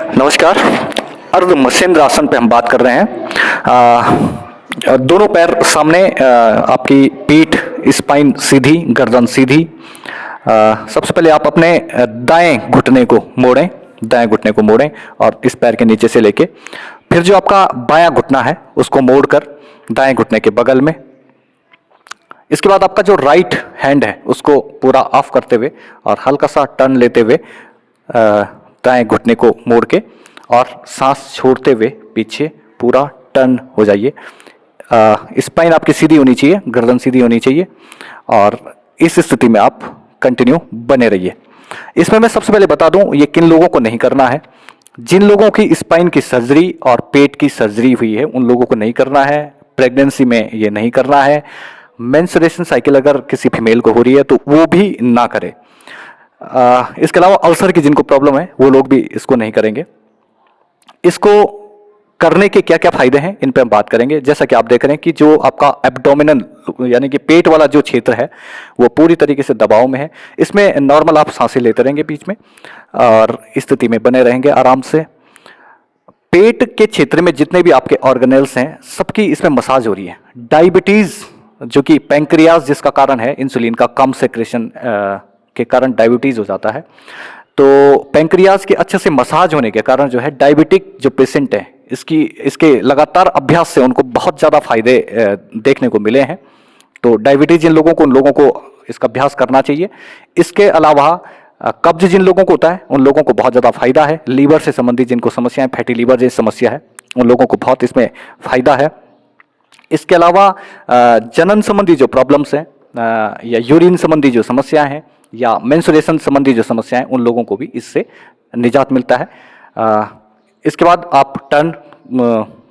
नमस्कार। अर्ध मत्स्येंद्र आसन पे हम बात कर रहे हैं। दोनों पैर सामने, आपकी पीठ स्पाइन सीधी, गर्दन सीधी। सबसे पहले आप अपने दाएं घुटने को मोड़ें, दाएं घुटने को मोड़ें और इस पैर के नीचे से लेके फिर जो आपका बायां घुटना है उसको मोड़कर दाएं घुटने के बगल में। इसके बाद आपका जो राइट हैंड है उसको पूरा ऑफ करते हुए और हल्का सा टर्न लेते हुए दाएं घुटने को मोड़ के और सांस छोड़ते हुए पीछे पूरा टर्न हो जाइए। स्पाइन आपकी सीधी होनी चाहिए, गर्दन सीधी होनी चाहिए और इस स्थिति में आप कंटिन्यू बने रहिए। इसमें मैं सबसे पहले बता दूं ये किन लोगों को नहीं करना है। जिन लोगों की स्पाइन की सर्जरी और पेट की सर्जरी हुई है उन लोगों को नहीं करना है। प्रेगनेंसी में ये नहीं करना है। मेंस्ट्रुएशन साइकिल अगर किसी फीमेल को हो रही है तो वो भी ना करे। इसके अलावा अल्सर की जिनको प्रॉब्लम है वो लोग भी इसको नहीं करेंगे। इसको करने के क्या क्या फायदे हैं इन पे हम बात करेंगे। जैसा कि आप देख रहे हैं कि जो आपका एब्डोमिनल यानी कि पेट वाला जो क्षेत्र है वो पूरी तरीके से दबाव में है। इसमें नॉर्मल आप सांसें लेते रहेंगे बीच में और इस स्थिति में बने रहेंगे आराम से। पेट के क्षेत्र में जितने भी आपके ऑर्गेनेल्स हैं सबकी इसमें मसाज हो रही है। डायबिटीज जो कि पैंक्रियाज जिसका कारण है, इंसुलिन का कम सेक्रेशन के कारण डायबिटीज हो जाता है। तो पैंक्रियाज के अच्छे से मसाज होने के कारण जो है डायबिटिक जो पेशेंट है इसके लगातार अभ्यास से उनको बहुत ज़्यादा फायदे देखने को मिले हैं। तो डायबिटीज जिन लोगों को उन लोगों को इसका अभ्यास करना चाहिए। इसके अलावा कब्ज जिन लोगों को होता है उन लोगों को बहुत ज़्यादा फायदा है। लीवर से संबंधित जिनको समस्याएं, फैटी लीवर जैसी समस्या है उन लोगों को बहुत इसमें फायदा है। इसके अलावा जनन संबंधी जो प्रॉब्लम्स हैं या यूरिन संबंधी जो समस्याएं हैं या मेंस्ट्रुएशन संबंधी जो समस्याएं उन लोगों को भी इससे निजात मिलता है। इसके बाद आप टर्न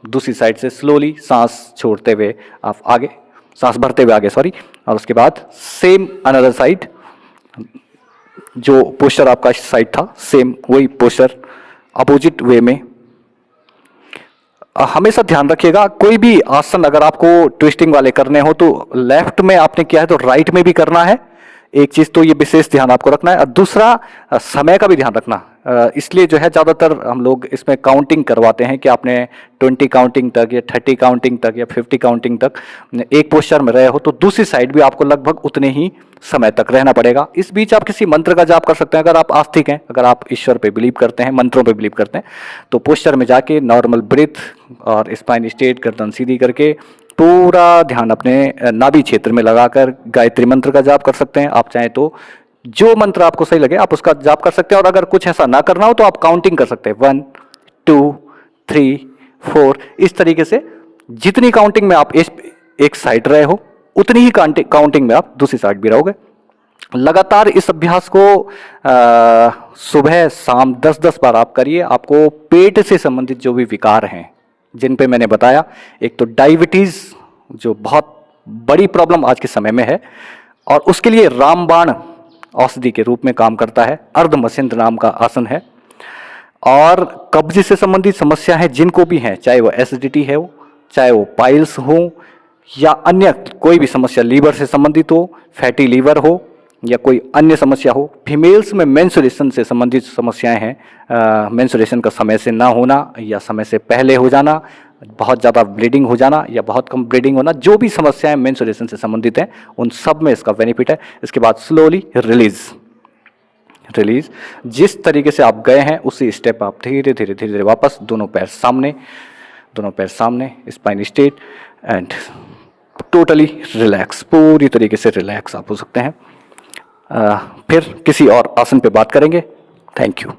दूसरी साइड से स्लोली सांस छोड़ते हुए आप आगे, सांस भरते हुए आगे और उसके बाद सेम अनदर साइड, जो पोस्चर आपका साइड था सेम वही पोस्चर अपोजिट वे में। हमेशा ध्यान रखिएगा कोई भी आसन अगर आपको ट्विस्टिंग वाले करने हो तो लेफ्ट में आपने किया है तो राइट में भी करना है। एक चीज तो ये विशेष ध्यान आपको रखना है और दूसरा समय का भी ध्यान रखना। इसलिए जो है ज़्यादातर हम लोग इसमें काउंटिंग करवाते हैं कि आपने 20 काउंटिंग तक या 30 काउंटिंग तक या 50 काउंटिंग तक एक पोस्चर में रहे हो तो दूसरी साइड भी आपको लगभग उतने ही समय तक रहना पड़ेगा। इस बीच आप किसी मंत्र का जाप कर सकते हैं। अगर आप आस्तिक हैं, अगर आप ईश्वर पे बिलीव करते हैं, मंत्रों पे बिलीव करते हैं तो पोस्चर में जाके नॉर्मल ब्रीथ और स्पाइन स्ट्रेट, गर्दन सीधी करके पूरा ध्यान अपने नाभि क्षेत्र में लगाकर गायत्री मंत्र का जाप कर सकते हैं। आप चाहें तो जो मंत्र आपको सही लगे आप उसका जाप कर सकते हैं और अगर कुछ ऐसा ना करना हो तो आप काउंटिंग कर सकते हैं 1 2 3 4। इस तरीके से जितनी काउंटिंग में आप एक साइड रहे हो उतनी ही काउंटिंग में आप दूसरी साइड भी रहोगे। लगातार इस अभ्यास को सुबह शाम 10-10 बार आप करिए। आपको पेट से संबंधित जो भी विकार हैं जिन पे मैंने बताया, एक तो डायबिटीज जो बहुत बड़ी प्रॉब्लम आज के समय में है और उसके लिए रामबाण औषधि के रूप में काम करता है। अर्ध मत्स्येंद्र नाम का आसन है। और कब्ज से संबंधित समस्या है जिनको भी हैं, चाहे वो एसिडिटी है हो, चाहे वो पाइल्स हो या अन्य कोई भी समस्या, लीवर से संबंधित हो, फैटी लीवर हो या कोई अन्य समस्या हो। फीमेल्स में मेंस्ट्रुएशन से संबंधित समस्याएं हैं, मेंस्ट्रुएशन का समय से ना होना या समय से पहले हो जाना, बहुत ज़्यादा ब्लीडिंग हो जाना या बहुत कम ब्लीडिंग होना, जो भी समस्याएं मेंस्ट्रुएशन से संबंधित हैं उन सब में इसका बेनिफिट है। इसके बाद स्लोली रिलीज जिस तरीके से आप गए हैं उसी स्टेप आप धीरे धीरे वापस दोनों पैर सामने, spine straight and totally relax, पूरी तरीके से रिलैक्स आप हो सकते हैं। फिर किसी और आसन पे बात करेंगे। Thank you.